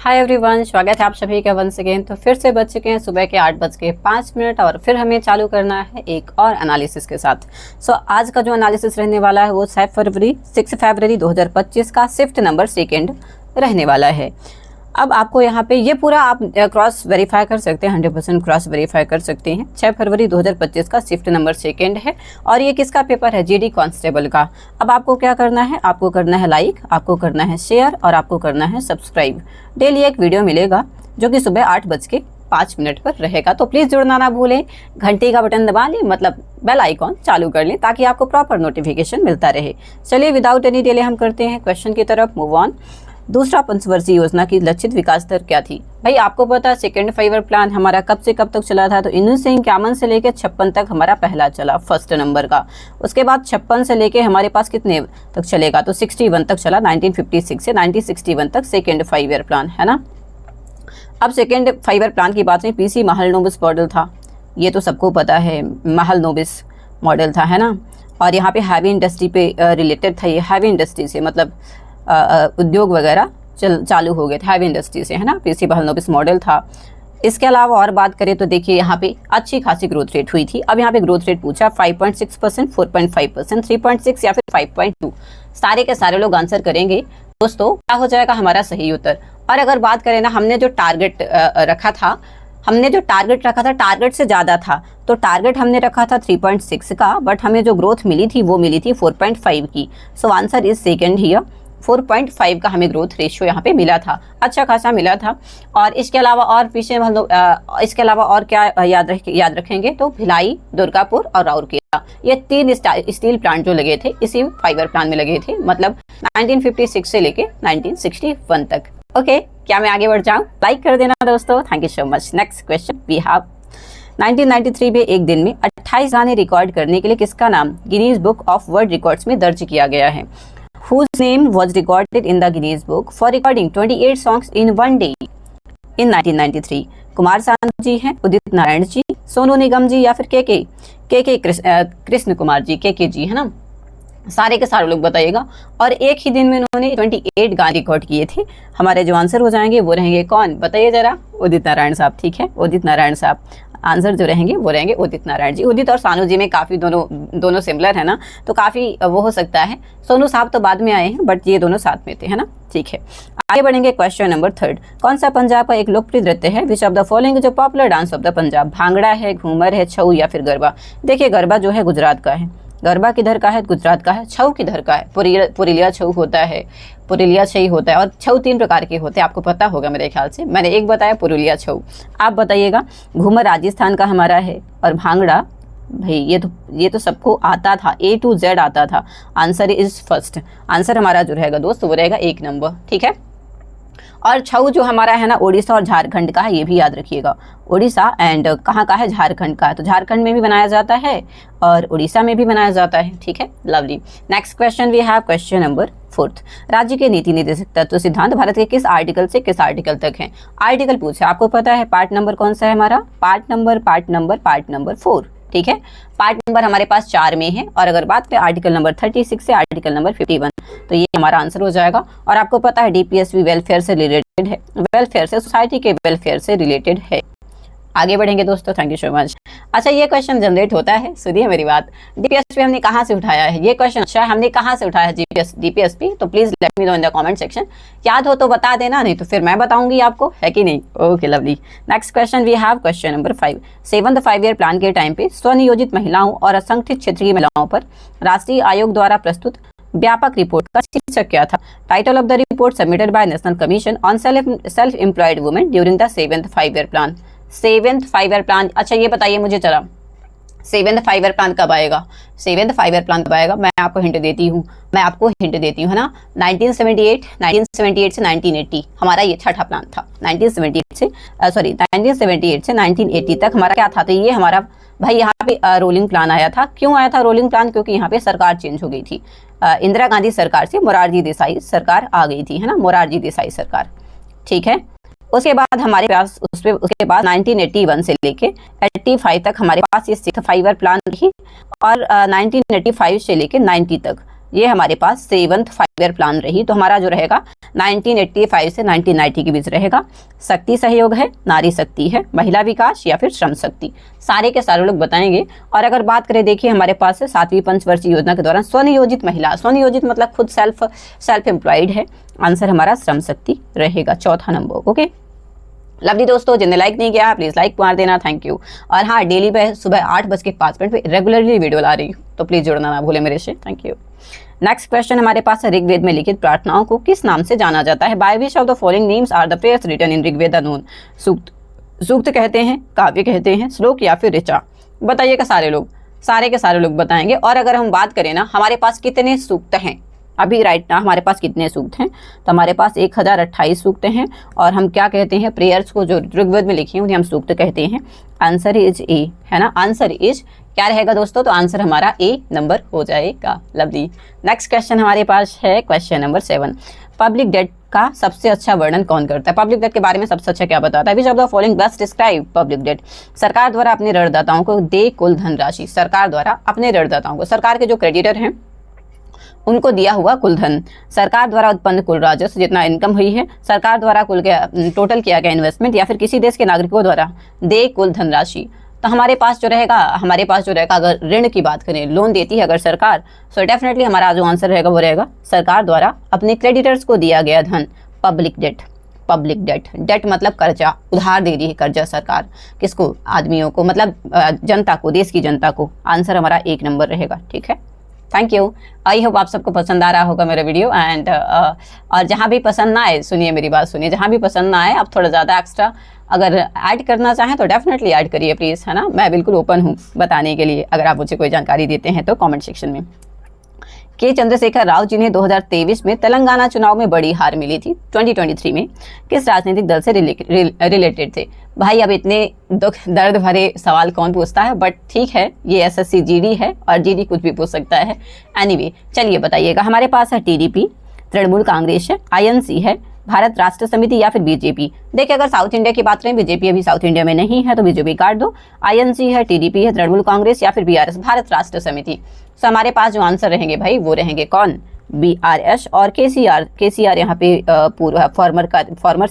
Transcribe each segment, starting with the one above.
Hi everyone, स्वागत है आप सभी का वंस अगेन। तो फिर से बज चुके हैं सुबह के 8:05 और फिर हमें चालू करना है एक और एनालिसिस के साथ। आज का जो एनालिसिस रहने वाला है वो 6 फरवरी 2025 का शिफ्ट नंबर सेकेंड रहने वाला है। अब आपको यहाँ पे ये पूरा आप क्रॉस वेरीफाई कर सकते हैं, 100% क्रॉस वेरीफाई कर सकते हैं। 6 फरवरी 2025 का शिफ्ट नंबर सेकेंड है और ये किसका पेपर है? जीडी कांस्टेबल का। अब आपको क्या करना है? आपको करना है लाइक, आपको करना है शेयर और आपको करना है सब्सक्राइब। डेली एक वीडियो मिलेगा जो कि सुबह 8:05 पर रहेगा। तो प्लीज़ जुड़ना ना भूलें, घंटी का बटन दबा लें, मतलब बेल आइकॉन चालू कर लें ताकि आपको प्रॉपर नोटिफिकेशन मिलता रहे। चलिए विदाउट एनी डिले हम करते हैं क्वेश्चन की तरफ मूव ऑन। दूसरा पंचवर्षीय योजना की लक्षित विकास दर क्या थी? भाई आपको पता है सेकेंड 5 ईयर प्लान हमारा कब से कब तक चला था? तो 1951 से लेकर 56 तक हमारा पहला चला, फर्स्ट नंबर का। उसके बाद 56 से लेके हमारे पास कितने तक चलेगा? तो 61 तक चला, 1956 से 1961 तक सेकेंड 5 ईयर प्लान है ना। अब सेकेंड 5 ईयर प्लान की बात में पीसी महालनोबिस मॉडल था, ये तो सबको पता है, महालनोबिस मॉडल था है ना। और यहाँ पे हैवी इंडस्ट्री पे रिलेटेड था, ये हैवी इंडस्ट्री से मतलब उद्योग वगैरह चालू हो गए थे हैवी इंडस्ट्री से है ना। पीसी महालनोबिस मॉडल था। इसके अलावा और बात करें तो देखिए यहाँ पे अच्छी खासी ग्रोथ रेट हुई थी। अब यहाँ पे ग्रोथ रेट पूछा 5.6%, 4.5%, 3.6 या फिर 5.2। सारे के सारे लोग आंसर करेंगे दोस्तों, क्या हो जाएगा हमारा सही उत्तर। और अगर बात करें ना, हमने जो टारगेट रखा था, टारगेट से ज़्यादा था। तो टारगेट हमने रखा था 3.6 का, बट हमें जो ग्रोथ मिली थी वो मिली थी 4.5 की। So answer is second here. 4.5 का हमें ग्रोथ रेशियो यहाँ पे मिला था, अच्छा खासा मिला था। और इसके अलावा और पीछे इसके अलावा और क्या याद रखेंगे तो भिलाई, दुर्गापुर और राउरकेला, ये 3 स्टील प्लांट जो लगे थे इसी फाइबर प्लांट में लगे थे, मतलब 1956 से लेके 1961 तक। ओके, क्या मैं आगे बढ़ जाऊँ? लाइक कर देना दोस्तों, thank you so much. Next question we have 1993 में एक दिन में 28 गाने रिकॉर्ड करने के लिए किसका नाम Guinness book of world records में दर्ज किया गया है? Whose name was recorded in the Guinness Book for recording 28 songs in one day in 1993? Kumar Sanu ji हैं, उदित नारायण जी, सोनू निगम जी या फिर के कृष्ण कुमार जी, के जी है ना। सारे के सारे लोग बताइएगा। और एक ही दिन में उन्होंने 28 गाने रिकॉर्ड किए थे। हमारे जो आंसर हो जाएंगे वो रहेंगे कौन? बताइए जरा। उदित नारायण साहब, ठीक है, उदित नारायण साहब। आंसर जो रहेंगे वो रहेंगे उदित नारायण जी। उदित और सानू जी में काफ़ी दोनों सिमिलर है ना, तो काफ़ी वो हो सकता है। सोनू साहब तो बाद में आए हैं, बट ये दोनों साथ में थे है ना, ठीक है। आगे बढ़ेंगे क्वेश्चन नंबर 3। कौन सा पंजाब का एक लोकप्रिय नृत्य है? विच ऑफ द फॉलोइंग जो popular dance of the Punjab? Bhangra है, घूमर है, छऊ या फिर गरबा? देखिए गरबा जो है गुजरात का है, गरबा किधर का है? गुजरात का है। छऊ किधर का है? पुरुलिया छऊ होता है, पुरुलिया छई होता है। और छऊ 3 प्रकार के होते हैं, आपको पता होगा मेरे ख्याल से, मैंने एक बताया पुरुलिया छऊ, आप बताइएगा। घूमर राजस्थान का हमारा है और भांगड़ा भाई ये तो सबको आता था, A to Z आता था। Answer is first. आंसर हमारा जो रहेगा दोस्त वो रहेगा 1 नंबर, ठीक है। और छऊ जो हमारा है ना उड़ीसा और झारखंड का है, ये भी याद रखिएगा। उड़ीसा एंड कहाँ का है? झारखंड का है। तो झारखंड में भी बनाया जाता है और उड़ीसा में भी बनाया जाता है, ठीक है, lovely. Next question we have question number 4। राज्य के नीति निर्देशक तत्व सिद्धांत भारत के किस आर्टिकल से किस आर्टिकल तक है? आर्टिकल पूछा, आपको पता है पार्ट नंबर कौन सा है हमारा? पार्ट नंबर 4, ठीक है। पार्ट नंबर हमारे पास 4 में है। और अगर बात करें आर्टिकल नंबर 36 से आर्टिकल नंबर 51, तो ये हमारा आंसर हो जाएगा। और आपको पता है डीपीएसपी वेलफेयर से रिलेटेड है, वेलफेयर से, सोसाइटी के वेलफेयर से रिलेटेड है। आगे बढ़ेंगे दोस्तों, थैंक यू सो मच। अच्छा, ये क्वेश्चन जनरेट होता है, सुनिए मेरी बात। डीपीएसपी हमने कहाँ से उठाया है? ये क्वेश्चन अच्छा है, हमने कहाँ से उठाया है डीपीएसपी? तो please let me know in the comment section. याद हो तो बता देना, नहीं तो फिर मैं बताऊंगी आपको, है कि नहीं? Okay lovely. Next question we have question number 5। 7th 5 year plan के टाइम पे स्वनियोजित महिलाओं और असंगठित क्षेत्र की महिलाओं पर राष्ट्रीय आयोग द्वारा प्रस्तुत व्यापक रिपोर्ट का शीर्षक क्या था? Title of the report submitted by national commission on self employed women during the 7th 5 year plan. 7th 5 year plan, अच्छा ये बताइए मुझे जरा, 7th 5 ईयर प्लान कब आएगा? 7th 5 ईयर प्लान कब आएगा? मैं आपको हिंट देती हूँ है ना। 1978 से 1980 हमारा ये छठा प्लान था। 1978 से 1980 तक हमारा क्या था? तो ये हमारा भाई यहाँ पे रोलिंग प्लान आया था। क्यों आया था रोलिंग प्लान? क्योंकि यहाँ पे सरकार चेंज हो गई थी। इंदिरा गांधी सरकार से मोरारजी देसाई सरकार आ गई थी, है ना, मोरारजी देसाई सरकार, ठीक है। उसके बाद हमारे पास उसके बाद 1981 से लेके 85 तक हमारे पास ये 6th 5 ईयर प्लान रही। और 1985 से लेके 90 तक ये हमारे पास 7th 5 ईयर प्लान रही, तो हमारा जो रहेगा 1985 से 1990 के बीच रहेगा। शक्ति सहयोग है, नारी शक्ति है, महिला विकास या फिर श्रम शक्ति, सारे के सारे लोग बताएंगे। और अगर बात करें, देखिए हमारे पास 7वीं पंचवर्षीय योजना के दौरान स्वनियोजित महिला, स्वनियोजित मतलब खुद सेल्फ एम्प्लॉयड है, आंसर हमारा श्रम शक्ति रहेगा, चौथा नंबर। ओके लवली दोस्तों, जिन्हें लाइक नहीं किया प्लीज लाइक मार देना, थैंक यू। और हाँ, डेली पे सुबह 8:05 पे रेगुलरली वीडियो ला रही हूँ, तो प्लीज जुड़ना ना भूले मेरे से, थैंक यू। नेक्स्ट क्वेश्चन हमारे पास है, ऋग्वेद में लिखित प्रार्थनाओं को किस नाम से जाना जाता है? By which of the following names are the prayers written in Rigveda known? सूक्त कहते हैं, काव्य कहते हैं, श्लोक या फिर ऋचा? बताइएगा सारे लोग, सारे के सारे लोग बताएंगे। और अगर हम बात करें ना, हमारे पास कितने सूक्त हैं अभी राइट ना, हमारे पास कितने सूक्त हैं, तो हमारे पास 1028 सूक्त हैं। और हम क्या कहते हैं, प्रेयर्स को जो ऋग्वेद में लिखी हैं उन्हें हम सूक्त कहते हैं। आंसर इज ए, है ना, आंसर इज क्या रहेगा दोस्तों? तो आंसर हमारा ए नंबर हो जाएगा। लवली। नेक्स्ट क्वेश्चन हमारे पास है क्वेश्चन नंबर 7। पब्लिक डेट का सबसे अच्छा वर्णन कौन करता है? पब्लिक डेट के बारे में सबसे अच्छा क्या बताता है? विच of the following best describe public debt? सरकार द्वारा अपने ऋणदाताओं को दे कुल धनराशि, सरकार द्वारा अपने ऋणदाताओं को, सरकार के जो क्रेडिटर हैं उनको दिया हुआ कुल धन, सरकार द्वारा उत्पन्न कुल राजस्व जितना इनकम हुई है, सरकार द्वारा कुल टोटल किया गया इन्वेस्टमेंट, या फिर किसी देश के नागरिकों द्वारा दे कुल धनराशि। तो हमारे पास जो रहेगा, अगर ऋण की बात करें, लोन देती है अगर सरकार, सो डेफिनेटली हमारा जो आंसर रहेगा वो रहेगा सरकार द्वारा अपने क्रेडिटर्स को दिया गया धन, public debt. Public debt, debt मतलब कर्जा, उधार दे रही है कर्जा सरकार, किसको? आदमियों को, मतलब जनता को, देश की जनता को। आंसर हमारा 1 नंबर रहेगा, ठीक है, थैंक यू। आई होप आप सबको पसंद आ रहा होगा मेरा वीडियो। एंड और जहाँ भी पसंद ना आए, सुनिए मेरी बात सुनिए, जहाँ भी पसंद ना आए, आप थोड़ा ज़्यादा एक्स्ट्रा अगर ऐड करना चाहें तो डेफिनेटली ऐड करिए प्लीज़, है ना, मैं बिल्कुल ओपन हूँ बताने के लिए, अगर आप मुझे कोई जानकारी देते हैं तो कमेंट सेक्शन में। के चंद्रशेखर राव जिन्हें 2023 में तेलंगाना चुनाव में बड़ी हार मिली थी, 2023 में किस राजनीतिक दल से रिलेटेड थे? भाई अब इतने दुख दर्द भरे सवाल कौन पूछता है, बट ठीक है, ये एसएससी जीडी है और जीडी कुछ भी पूछ सकता है। एनीवे चलिए बताइएगा, हमारे पास है टीडीपी, तृणमूल कांग्रेस है, आईएनसी है, भारत राष्ट्र समिति या फिर बीजेपी। देखिए अगर साउथ इंडिया की बात करें, बीजेपी अभी साउथ इंडिया में नहीं है तो बीजेपी काट दो, आईएनसी है, टीडीपी है, तृणमूल कांग्रेस या फिर बीआरएस, भारत राष्ट्र समिति। तो हमारे पास जो आंसर रहेंगे भाई वो रहेंगे कौन? बीआरएस और केसीआर यहाँ पे पूर्व फॉर्मर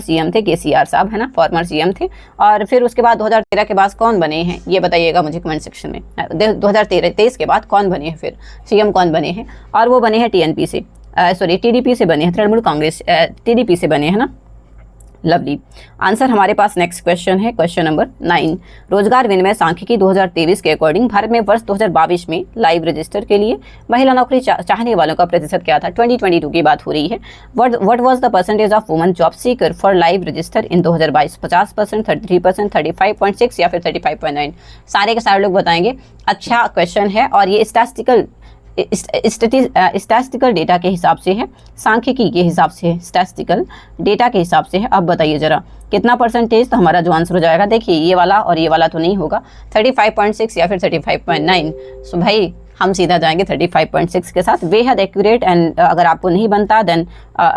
सीएम थे, केसीआर साहब, है ना, फॉर्मर सीएम थे। और फिर उसके बाद 2013 के बाद कौन बने हैं ये बताइएगा मुझे कमेंट सेक्शन में। 2023 के बाद कौन बने हैं, फिर सीएम कौन बने हैं? और वो बने हैं टीएनपी से, टीडीपी से बने हैं, तृणमूल कांग्रेस टीडीपी से बने हैं ना। लवली। आंसर हमारे पास नेक्स्ट क्वेश्चन है, क्वेश्चन नंबर 9। रोजगार विनिमय सांख्यिकी 2023 के अकॉर्डिंग भारत में वर्ष 2022 में लाइव रजिस्टर के लिए महिला नौकरी चाहने वालों का प्रतिशत क्या था? 2022 की बात हो रही है। What was the percentage of women job seeker for live register इन 2022? 50%, 33%, 35.6 या फिर 35.9? सारे के सारे लोग बताएंगे। अच्छा क्वेश्चन है और ये स्टैटिस्टिकल डेटा के हिसाब से है, सांख्यिकी के हिसाब से है, स्टैटिस्टिकल डेटा के हिसाब से है। अब बताइए जरा कितना परसेंटेज? तो हमारा जो आंसर हो जाएगा, देखिए ये वाला और ये वाला तो नहीं होगा, 35.6 या फिर 35.9। सो भाई हम सीधा जाएंगे 35.6 के साथ, बेहद एक्यूरेट। एंड अगर आपको नहीं बनता then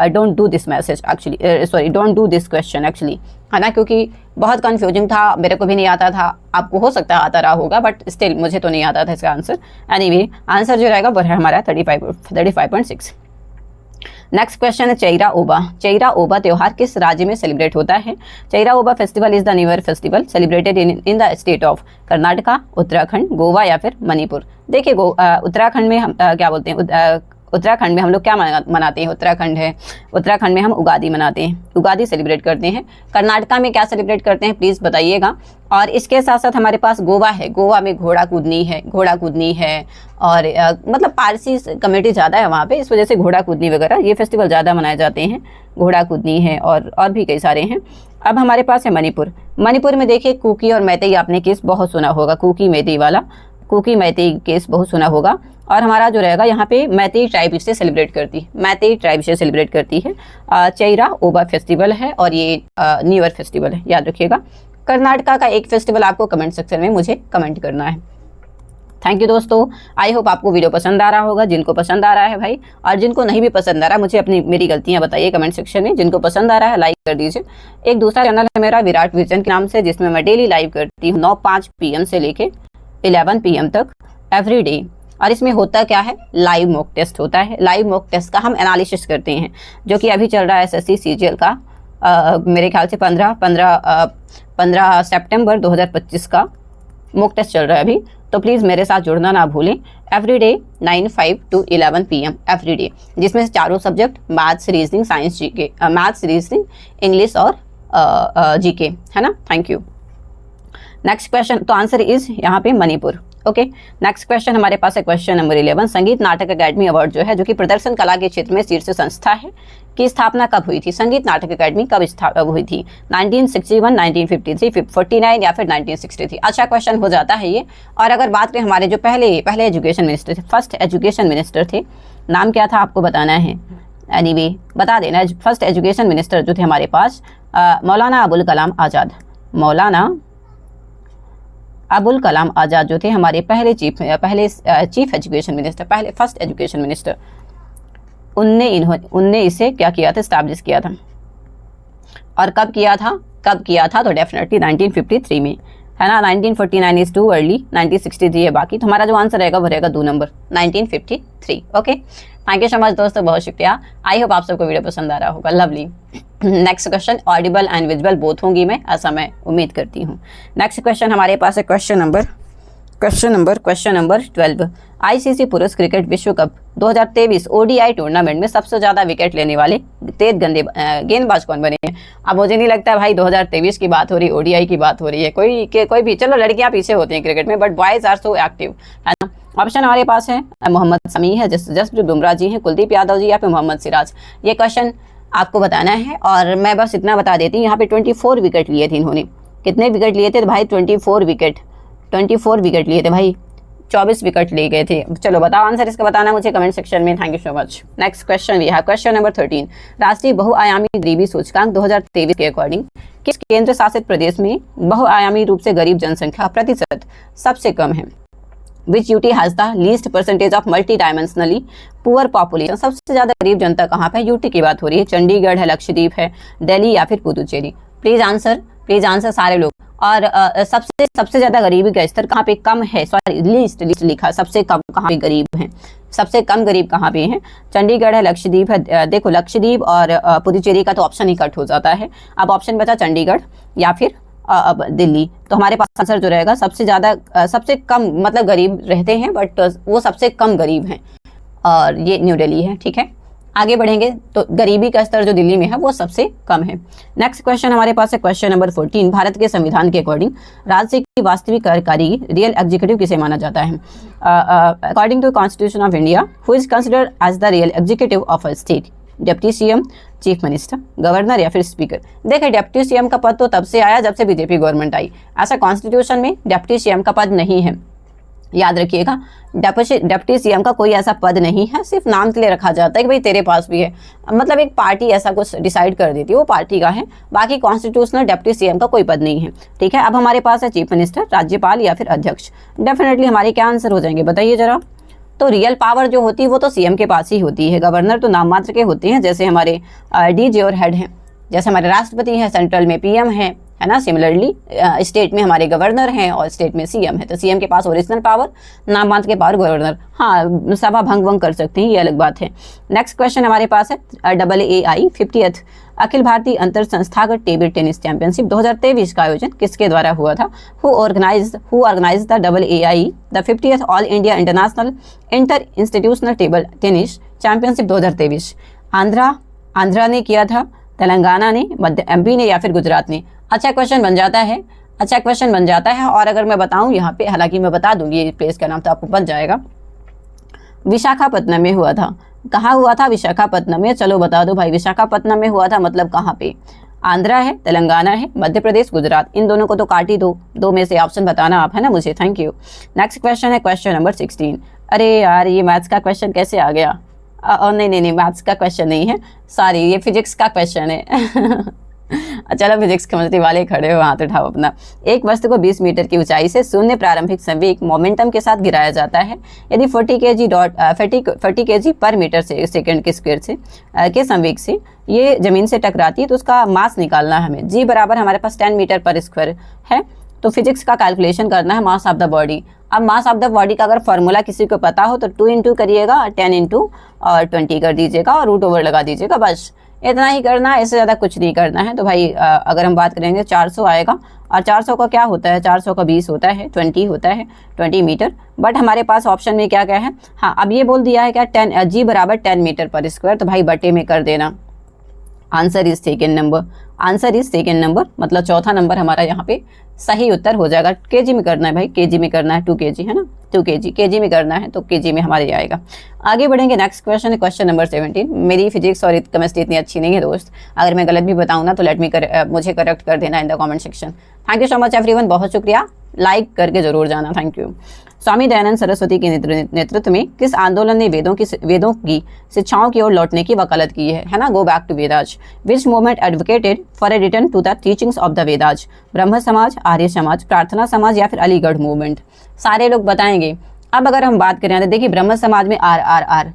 don't do this message actually, don't do this question actually, है ना, क्योंकि बहुत कंफ्यूजिंग था, मेरे को भी नहीं आता था, आपको हो सकता है आता रहा होगा, बट स्टिल मुझे तो नहीं आता था इसका आंसर। एनीवे आंसर जो रहेगा वो है हमारा 35.6। नेक्स्ट क्वेश्चन है चैरा ओबा। चैरा ओबा त्यौहार किस राज्य में सेलिब्रेट होता है? Cheiraoba festival is the new year festival celebrated in the state of Karnataka, Uttarakhand, Goa या फिर मणिपुर। देखिए उत्तराखंड में हम क्या बोलते हैं, उत्तराखंड में हम लोग क्या मनाते हैं? उत्तराखंड में हम उगादी मनाते हैं, उगादी सेलिब्रेट करते हैं। कर्नाटका में क्या सेलिब्रेट करते हैं प्लीज़ बताइएगा। और इसके साथ साथ हमारे पास गोवा है, गोवा में घोड़ा कूदनी है और मतलब पारसी कम्युनिटी ज़्यादा है वहाँ पे, इस वजह से घोड़ा कूदनी वगैरह ये फेस्टिवल ज़्यादा मनाए जाते हैं। घोड़ा कूदनी है और भी कई सारे हैं। अब हमारे पास है मणिपुर। मणिपुर में देखिए कुकी और मैतेई आपने केस बहुत सुना होगा, कुकी मैतेई केस बहुत सुना होगा। और हमारा जो रहेगा यहाँ पे मैतेई ट्राइब से सेलिब्रेट करती है, चैरा ओबा फेस्टिवल है और ये न्यू ईयर फेस्टिवल है, याद रखिएगा। कर्नाटका का एक फेस्टिवल आपको कमेंट सेक्शन में मुझे कमेंट करना है। थैंक यू दोस्तों, आई होप आपको वीडियो पसंद आ रहा होगा, जिनको पसंद आ रहा है भाई, और जिनको नहीं भी पसंद आ रहा मुझे मेरी गलतियां बताइए कमेंट सेक्शन में। जिनको पसंद आ रहा है लाइक कर दीजिए। एक दूसरा चैनल है मेरा विराट विजन के नाम से, जिसमें मैं डेली लाइव करती हूँ 9:05 PM से लेके 11 PM तक एवरी डे। और इसमें होता क्या है, लाइव मॉक टेस्ट होता है। लाइव मॉक टेस्ट का हम एनालिसिस करते हैं, जो कि अभी चल रहा है एसएससी सीजीएल का मेरे ख्याल से 15 सितंबर 2025 का मॉक टेस्ट चल रहा है अभी। तो प्लीज़ मेरे साथ जुड़ना ना भूलें। एवरीडे 9:05 to 11 PM एवरीडे, जिसमें से चारों subject maths, reasoning, science, GK, maths, reasoning, English और जीके, है ना। Thank you. नेक्स्ट क्वेश्चन, तो आंसर इज यहाँ पे मणिपुर। ओके, नेक्स्ट क्वेश्चन हमारे पास है क्वेश्चन नंबर 11। संगीत नाटक अकेडमी अवार्ड जो है, जो कि प्रदर्शन कला के क्षेत्र में शीर्ष संस्था है, की स्थापना कब हुई थी? संगीत नाटक अकेडमी कब हुई थी? 1961, 1953, 49 या फिर 1963? अच्छा क्वेश्चन हो जाता है ये। और अगर बात करें हमारे जो पहले एजुकेशन मिनिस्टर थे, फर्स्ट एजुकेशन मिनिस्टर थे, नाम क्या था आपको बताना है। एनीवे बता देना, फर्स्ट एजुकेशन मिनिस्टर जो थे हमारे पास मौलाना अबुल कलाम आज़ाद। मौलाना अबुल कलाम आज़ाद जो थे हमारे पहले चीफ एजुकेशन मिनिस्टर, पहले फर्स्ट एजुकेशन मिनिस्टर। उनने इसे क्या किया था, एस्टैब्लिश किया था। और कब किया था? तो डेफिनेटली 1953 में, है ना। 1949 इज टू अर्ली, 1963 है बाकी। तो हमारा जो आंसर रहेगा वो रहेगा 2 number, 1953। Okay, thank you so much दोस्तों, बहुत शुक्रिया। आई होप आप सबको वीडियो पसंद आ रहा होगा। Lovely. Next question, Audible and visual both होंगी मैं, ऐसा मैं उम्मीद करती हूँ। नेक्स्ट क्वेश्चन हमारे पास है क्वेश्चन नंबर 12। आईसीसी पुरुष क्रिकेट विश्व कप 2023 ओडीआई टूर्नामेंट में सबसे ज्यादा विकेट लेने वाले तेज गेंदबाज कौन बने हैं? अब मुझे नहीं लगता भाई 2023 की बात हो रही, ओडीआई की बात हो रही है। कोई भी, चलो लड़कियां पीछे होती हैं क्रिकेट में, but boys are so active, है ना। ऑप्शन हमारे पास है मोहम्मद शमी है, जसप्रीत बुमराह जी हैं, कुलदीप यादव जी या फिर मोहम्मद सिराज। ये क्वेश्चन आपको बताना है। और मैं बस इतना बता देती हूँ, यहाँ पे 24 विकेट लिए थे इन्होंने। कितने विकेट लिए थे भाई? 24 विकेट लिए थे भाई, 24 विकेट लिए गए थे। चलो बताओ आंसर इसका, बताना मुझे कमेंट सेक्शन में। Thank you so much. Next question we have question number 13। राष्ट्रीय बहुआयामी गरीबी सूचकांक 2023 के अकॉर्डिंग किस केंद्र शासित प्रदेश में बहुआयामी रूप से गरीब जनसंख्या प्रतिशत सबसे कम है? Which UT has the least percentage of multi-dimensionally poor population? सबसे ज्यादा गरीब जनता कहाँ पे? यूटी की बात हो रही है। चंडीगढ़ है, लक्षद्वीप है, दिल्ली या फिर पुदुचेरी? प्लीज आंसर सारे लोग। और सबसे ज्यादा गरीबी का स्तर कहाँ पे कम है? सॉरी, लीस्ट लिखा, सबसे कम कहाँ पे गरीब हैं? सबसे कम गरीब कहाँ पे हैं? चंडीगढ़ है, लक्षद्वीप है। देखो लक्षद्वीप और पुदुचेरी का तो ऑप्शन ही कट हो जाता है। अब ऑप्शन बचा चंडीगढ़ या फिर दिल्ली। तो हमारे पास आंसर जो रहेगा सबसे कम मतलब गरीब रहते हैं, बट वो सबसे कम गरीब हैं, और ये न्यू दिल्ली है। ठीक है, आगे बढ़ेंगे तो गरीबी का स्तर जो दिल्ली में है वो सबसे कम है। नेक्स्ट क्वेश्चन हमारे पास है क्वेश्चन नंबर 14। भारत के संविधान के अकॉर्डिंग राज्य की वास्तविक कार्यकारी रियल एग्जीक्यूटिव किसे माना जाता है? According to constitution of India, who is considered as the real executive of a state? Deputy CM, chief minister, governor या फिर स्पीकर? देखिए डिप्टी सीएम का पद तो तब से आया जब से बीजेपी गवर्नमेंट आई। ऐसा कॉन्स्टिट्यूशन में डिप्टी सीएम का पद नहीं है, याद रखिएगा। डिप्टी सीएम का कोई ऐसा पद नहीं है, सिर्फ नाम के लिए रखा जाता है कि भाई तेरे पास भी है, मतलब एक पार्टी ऐसा कुछ डिसाइड कर देती है, वो पार्टी का है। बाकी कॉन्स्टिट्यूशनल डिप्टी सीएम का कोई पद नहीं है। ठीक है, अब हमारे पास है चीफ मिनिस्टर, राज्यपाल या फिर अध्यक्ष। डेफिनेटली हमारे क्या आंसर हो जाएंगे बताइए जरा। तो रियल पावर जो होती है वो तो सीएम के पास ही होती है, गवर्नर तो नाम मात्र के होते हैं, जैसे हमारे डीजी और हेड हैं, जैसे हमारे राष्ट्रपति हैं, सेंट्रल में पीएम है ना। सिमिलरली स्टेट में हमारे गवर्नर हैं और स्टेट में सीएम है। तो सीएम के पास ओरिजिनल पावर, नाम मात्र के पावर गवर्नर। हाँ, सभा भंग कर सकते हैं, ये अलग बात है। नेक्स्ट क्वेश्चन हमारे पास है AAI 50th अखिल भारतीय अंतर संस्थागत टेबल टेनिस चैंपियनशिप 2023 का आयोजन किसके द्वारा हुआ था? Who organised the AAI the 50th all India international inter institutional table tennis championship 2023? Andhra ने किया था, तेलंगाना ने, मध्य MP ने या फिर गुजरात ने? अच्छा क्वेश्चन बन जाता है। और अगर मैं बताऊं यहाँ पे, हालांकि मैं बता दूंगी ये प्लेस का नाम तो आपको बच जाएगा। विशाखापत्तनम में हुआ था। कहाँ हुआ था? विशाखापत्तनम में। चलो बता दो भाई, विशाखापत्तनम में हुआ था मतलब कहाँ पे? आंध्रा है, तेलंगाना है, मध्य प्रदेश, गुजरात। इन दोनों को तो काट ही दो में से ऑप्शन बताना आप, है ना मुझे। Thank you. नेक्स्ट क्वेश्चन है क्वेश्चन नंबर 16। अरे यार, ये मैथ्स का क्वेश्चन कैसे आ गया? नहीं, मैथ्स का क्वेश्चन नहीं है, सॉरी, ये फिजिक्स का क्वेश्चन है। चलो फिजिक्स समझने वाले खड़े हो, हाथ उठाओ अपना। एक वस्तु को 20 मीटर की ऊंचाई से शून्य प्रारंभिक संवेग मोमेंटम के साथ गिराया जाता है यदि 40 kg पर मीटर से सेकंड के स्क्वायर से के संवेग से ये जमीन से टकराती है, तो उसका मास निकालना है हमें। जी बराबर हमारे पास 10 मीटर पर स्क्वायर है। तो फिजिक्स का कैलकुलेशन करना है मास ऑफ द बॉडी। अब मास ऑफ द बॉडी का अगर फॉर्मूला किसी को पता हो तो 2 इंटू करिएगा, 10 इंटू और 20 कर दीजिएगा और रूट ओवर लगा दीजिएगा, बस इतना ही करना है, इससे ज़्यादा कुछ नहीं करना है। तो भाई अगर हम बात करेंगे 400 आएगा, और 400 का क्या होता है, 400 का 20 होता है, 20 होता है, 20 मीटर। बट हमारे पास ऑप्शन में क्या क्या है, हाँ अब ये बोल दिया है क्या 10 जी बराबर 10 मीटर पर स्क्वायर, तो भाई बटे में कर देना। Answer is second number, answer is second number, मतलब चौथा नंबर हमारा यहाँ पे सही उत्तर हो जाएगा। केजी में करना है भाई, केजी में करना है, 2 kg है ना, 2 kg, केजी में करना है तो केजी में हमारे आएगा। आगे बढ़ेंगे, नेक्स्ट क्वेश्चन है क्वेश्चन नंबर 17। मेरी फिजिक्स और केमिस्ट्री इतनी अच्छी नहीं है दोस्त, अगर मैं गलत भी बताऊँ ना तो मुझे करेक्ट कर देना in the comment section. Thank you so much everyone, बहुत शुक्रिया, लाइक करके जरूर जाना, थैंक यू। स्वामी दयानंद सरस्वती के नेतृत्व में किस आंदोलन ने वेदों की शिक्षाओं की ओर लौटने की वकालत की है ना, go back to Vedas. Which movement advocated for a return to the teachings of the Vedas, Brahmo Samaj, Arya Samaj, प्रार्थना समाज या फिर अलीगढ़ मूवमेंट। सारे लोग बताएंगे। अब अगर हम बात करें तो देखिए ब्रह्म समाज में आर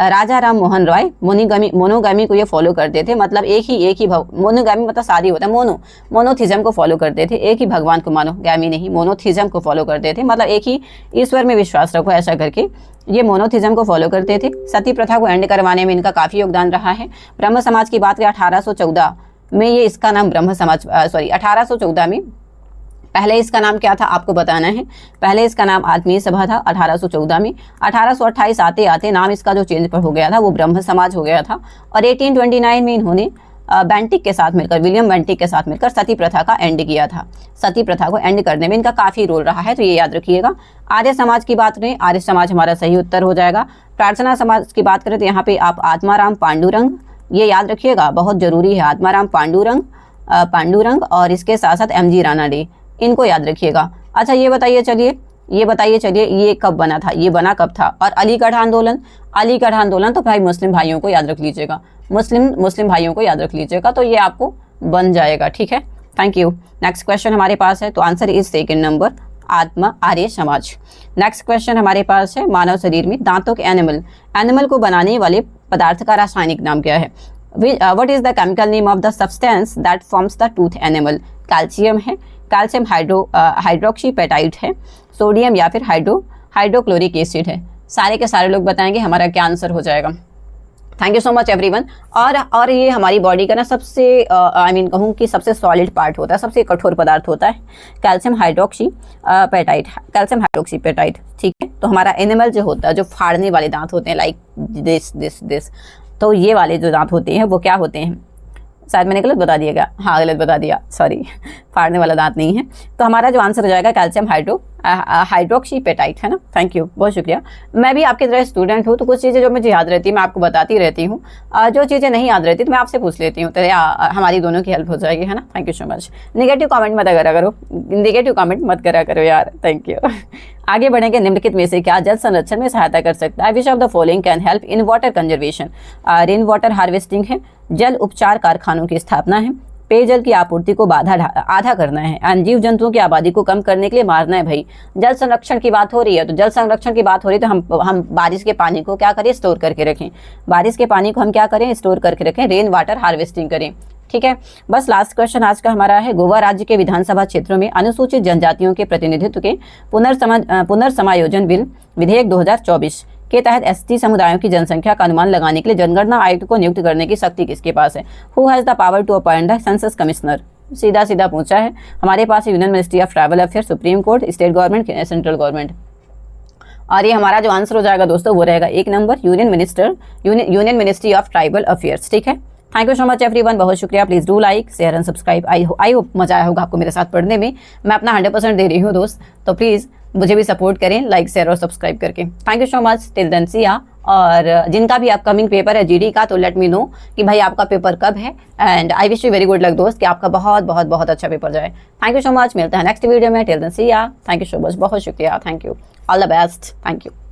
राजा राम मोहन रॉय मोनोगामी को ये फॉलो करते थे, मतलब एक ही मोनोगामी मतलब शादी होता है, मोनोथिज्म को फॉलो करते थे, एक ही भगवान को मानो, गामी नहीं, मोनोथिज्म को फॉलो करते थे, मतलब एक ही ईश्वर में विश्वास रखो, ऐसा करके ये मोनोथिज्म को फॉलो करते थे। सती प्रथा को एंड करवाने में इनका काफ़ी योगदान रहा है। ब्रह्म समाज की बात करें 1814 में ये इसका नाम ब्रह्म समाज 1814 में, पहले इसका नाम क्या था आपको बताना है, पहले इसका नाम आत्मीय सभा था 1814 में, 1828 आते आते नाम इसका जो चेंज पर हो गया था वो ब्रह्म समाज हो गया था, और 1829 में इन्होंने बेंटिक के साथ मिलकर, विलियम बेंटिक के साथ मिलकर सती प्रथा का एंड किया था। सती प्रथा को एंड करने में इनका काफ़ी रोल रहा है, तो ये याद रखिएगा। आर्य समाज की बात करें, आर्य समाज हमारा सही उत्तर हो जाएगा। प्रार्थना समाज की बात करें तो यहाँ पे आप आत्माराम पांडुरंग, ये याद रखिएगा, बहुत जरूरी है, आत्माराम पांडुरंग और इसके साथ साथ MG रानाडे, इनको याद रखिएगा। अच्छा ये बताइए चलिए ये कब बना था, ये बना कब था। और अलीगढ़ आंदोलन तो भाई मुस्लिम भाइयों को याद रख लीजिएगा, मुस्लिम भाइयों को याद रख लीजिएगा, तो ये आपको बन जाएगा, ठीक है, थैंक यू। नेक्स्ट क्वेश्चन हमारे पास है, तो आंसर इज सेकेंड नंबर, आत्मा आर्य समाज। नेक्स्ट क्वेश्चन हमारे पास है, मानव शरीर में दांतों के एनिमल को बनाने वाले पदार्थ का रासायनिक नाम क्या है। What is the chemical name of the substance that forms the tooth animal. Calcium है, कैल्शियम हाइड्रोक्सीपेटाइट है, सोडियम या फिर हाइड्रोक्लोरिक एसिड है। सारे के सारे लोग बताएंगे हमारा क्या आंसर हो जाएगा। Thank you so much everyone. और ये हमारी बॉडी का ना सबसे कहूँ कि सबसे सॉलिड पार्ट होता है, सबसे कठोर पदार्थ होता है कैल्शियम हाइड्रोक्सीपेटाइट, ठीक है। तो हमारा एनिमल जो होता है, जो फाड़ने वाले दांत होते हैं, लाइक दिस, तो ये वाले जो दांत होते हैं वो क्या होते हैं, शायद मैंने गलत बता दिया, हाँ गलत बता दिया, सॉरी, फाड़ने वाला दांत नहीं है। तो हमारा जो आंसर हो जाएगा कैल्शियम हाइड्रोक्सीपेटाइट, है ना। थैंक यू, बहुत शुक्रिया। मैं भी आपकी तरह स्टूडेंट हूँ, तो कुछ चीज़ें जो मुझे याद रहती है मैं आपको बताती रहती हूँ, जो चीज़ें नहीं याद रहती तो मैं आपसे पूछ लेती हूँ, तो हमारी दोनों की हेल्प हो जाएगी, है ना। Thank you so much. Negative comment मत करा करो यार, थैंक यू। आगे बढ़ेंगे, निम्नलिखित में से क्या जल संरक्षण में सहायता कर सकता है। विच of the following can help in water conservation. Rain water harvesting है, जल उपचार कारखानों की स्थापना है, पेयजल की आपूर्ति को आधा करना है, एंड जीव जंतुओं की आबादी को कम करने के लिए मारना है। भाई जल संरक्षण की बात हो रही है, तो जल संरक्षण की बात हो रही है तो हम बारिश के पानी को क्या करें, स्टोर करके रखें। बारिश के पानी को हम क्या करें, स्टोर करके रखें, रेन वाटर हार्वेस्टिंग करें, ठीक है। बस लास्ट क्वेश्चन आज का हमारा है, गोवा राज्य के विधानसभा क्षेत्रों में अनुसूचित जनजातियों के प्रतिनिधित्व के पुनर्समायोजन बिल विधेयक 2024 के तहत ST समुदायों की जनसंख्या का अनुमान लगाने के लिए जनगणना आयुक्त को नियुक्त करने की शक्ति किसके पास है। Who has the power to appoint the census commissioner. सीधा पूछा है, हमारे पास union ministry of tribal affair, supreme court, state government, central government. और ये हमारा जो आंसर हो जाएगा दोस्तों वो रहेगा 1 number, union ministry of tribal affairs, ठीक है। Thank you so much everyone, बहुत शुक्रिया। Please do like, share and subscribe. I hope मजा आया होगा आपको मेरे साथ पढ़ने में। मैं अपना 100% दे रही हूँ दोस्त, तो प्लीज़ मुझे भी सपोर्ट करें लाइक, शेयर और सब्सक्राइब करके। Thank you so much, till then see ya. और जिनका भी अपकमिंग पेपर है GD का, तो लेट मी नो कि भाई आपका पेपर कब है, and I wish you very good luck दोस्त, कि आपका बहुत बहुत बहुत अच्छा पेपर जाए। थैंक यू सो मच, मिलते हैं नेक्स्ट वीडियो में, टिल देन सी या। थैंक यू सो मच, बहुत शुक्रिया, thank you, all the best, thank you.